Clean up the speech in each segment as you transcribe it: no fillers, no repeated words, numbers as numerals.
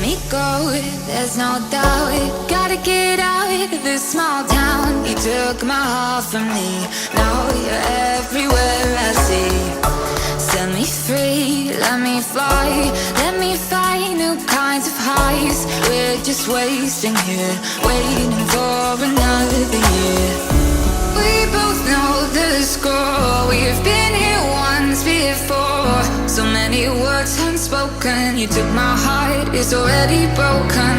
me go, there's no doubt. Gotta get out of this small town. You took my heart from me, now you're everywhere I see. Set me free, let me fly, let me find new kinds of highs. We're just wasting here, waiting for another year. We both know the score, we've been here once before. So many words unspoken, you took my heart, it's already broken.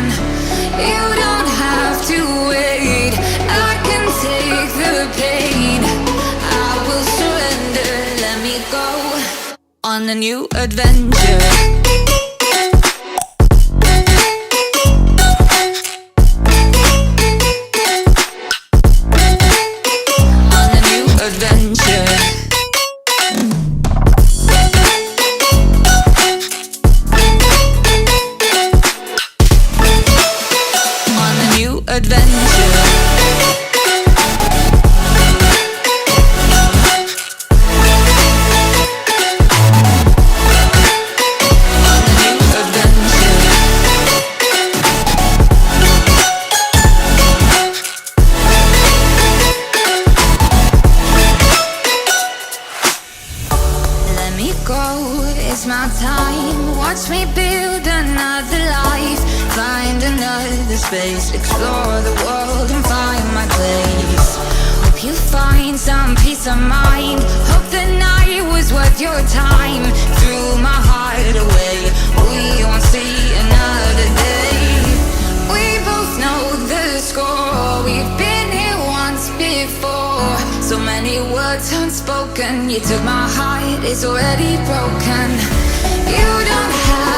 You don't have to wait, I can take the pain. I will surrender, let me go on a new adventure. It's my time, watch me build another life. Find another space, explore the world and find my place. Hope you find some peace of mind. Hope the night was worth your time. Threw my heart away, we won't see another day. We both know the score, we've been here once before. So many words unspoken, you took my heart, it's already broken. You don't have